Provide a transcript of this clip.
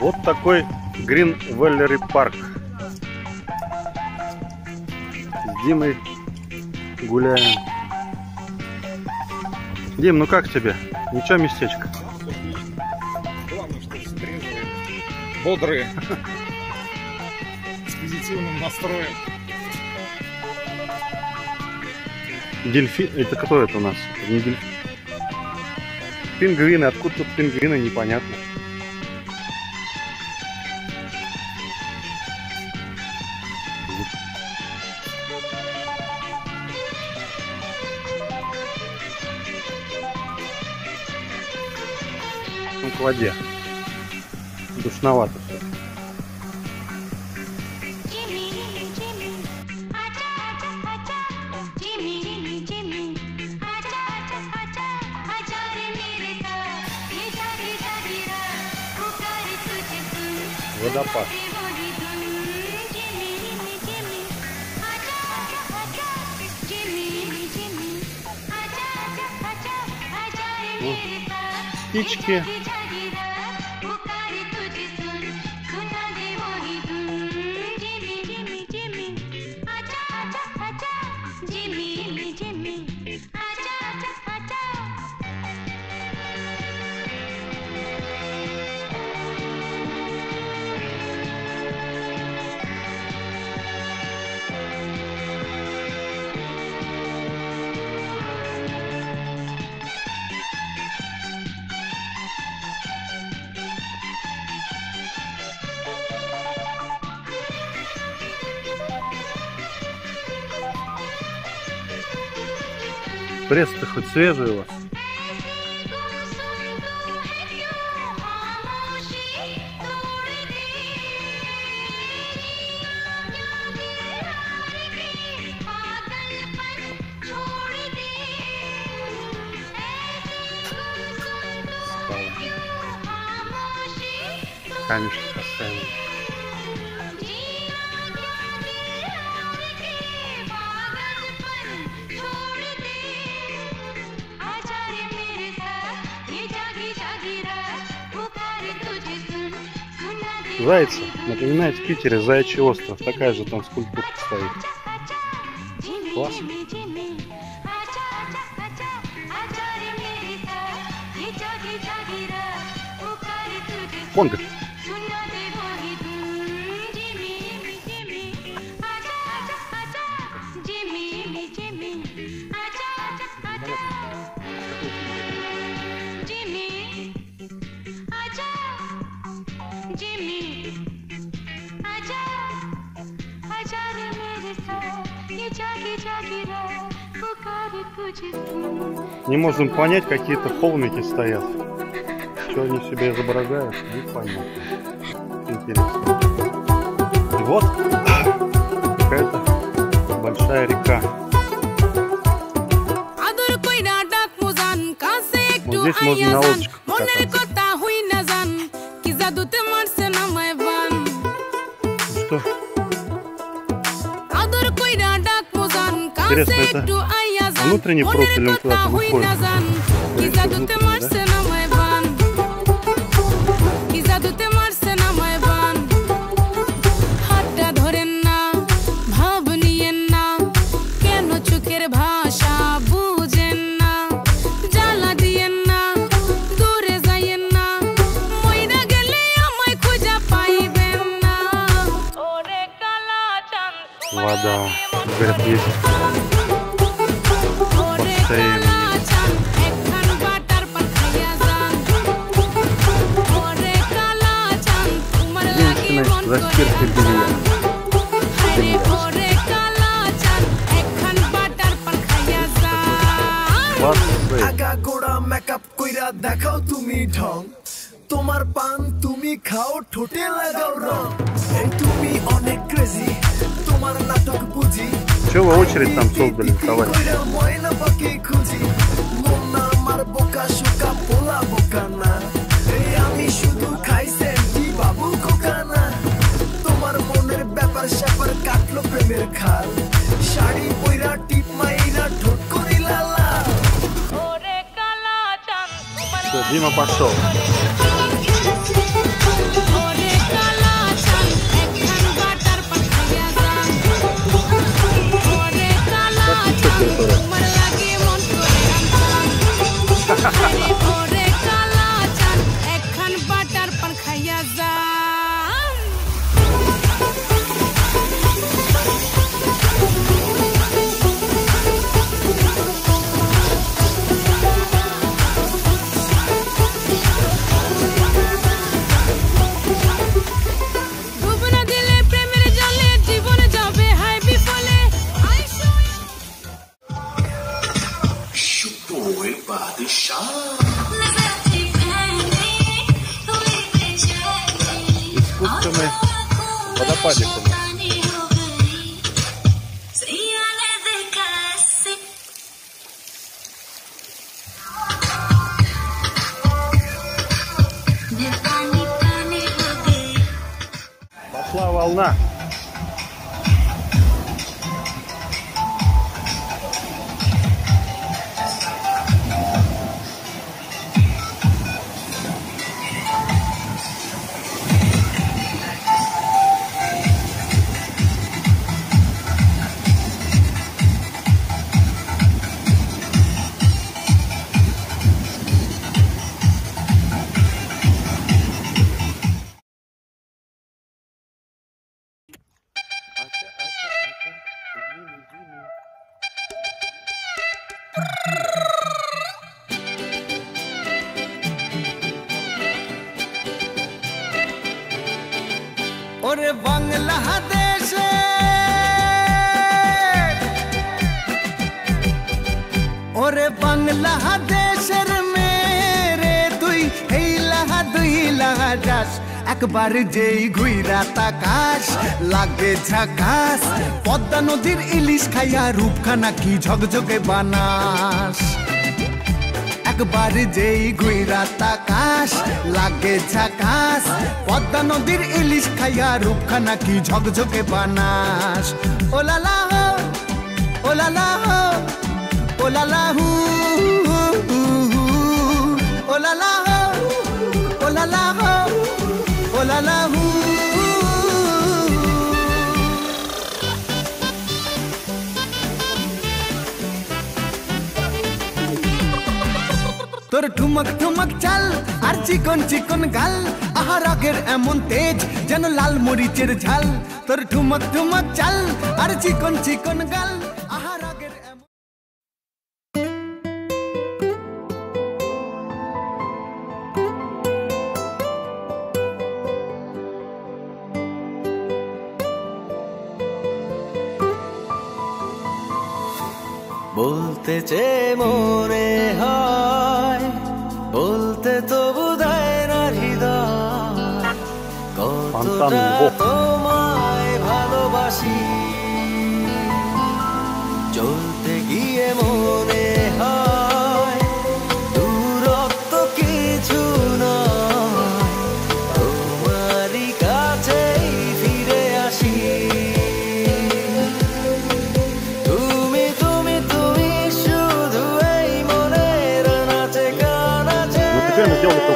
Вот такой Green Valley парк. С Димой гуляем. Дим, ну как тебе? Ничего, местечко? Главное, что трезвые, бодрые, с позитивным настроем. Дельфин. Это кто это у нас? Это не дельфин. Пингвины. Откуда тут пингвины, непонятно. Ну, к воде. Душновато все. Водопад. Ну, птички. Пресс-то хоть свежий у вас? Камешки поставили. Зайцы. Напоминает в Питере Заячий остров. Такая же там скульптурка стоит. Классно. Конго. Не можем понять, какие-то холмики стоят. Что они себе изображают, непонятно. Интересно. И вот какая-то большая река. Вот здесь можно на лодочках покататься. Что? Интересно, это внутренний профиль, он куда-то выходит. Вода, говорят, есть бассейн. Единственное, застирка белья. তোমার পান তুমি খাও ঠোঁটে লাগাও রং তুমি অনেক ক্রেজি তোমার নাটক বুঝি Чего вы очередь там создали, товарищ? ময়না পাখি খুঁজি মন আমার বোকা শোকা পোলা বোকা না আমি শুধু খাই সেন্টি বাবু খোকা না তোমার মনের ব্যাপার স্যাপার প্রেমের খাল শাড়ি পইরা টিপ মাইরা ঠোঁট করিলা লাল Все, Дима пошел. Искусственный водопадик у нас. Пошла волна. ওরে বাংলাদেশে ওরে বাংলাদেশের মেরে তুই এই লাহা দুই লাহা যাস একবার যেই ঘুইরা তাকাস লাগে ঝাকাস পদ্মা নদীর ইলিশ খাইয়া রূপখানা কি ঝকঝকে বানাস একবার যেই ঘুইরা তাকাস লাগে ঝাকাস পদ্মা নদীর ইলিশ খাইয়া রূপখানা কি ঝকঝকে বানাস ওলালা হো ওলালা হো ওলালা হু ওলালা হো ওলালা হো ওলালা হু তোর ঠুমক ঠুমক চাল আর চিকন চিকন গাল আহা রাগের এমন তেজ যেন লাল মরিচের ঝাল তোর ঠুমক ঠুমক চাল আর চিকন চিকন গাল আহা রাগের এমন বলতে চেয়ে মনে হয় বলতে তো বোধহয় না হৃদয় কতটা তোমায় ভালোবাসি চলতে গিয়ে মনে হয় দূরত্ব কিছু নয় তোমারই কাছেই ফিরে আসি Сейчас мы сделали только.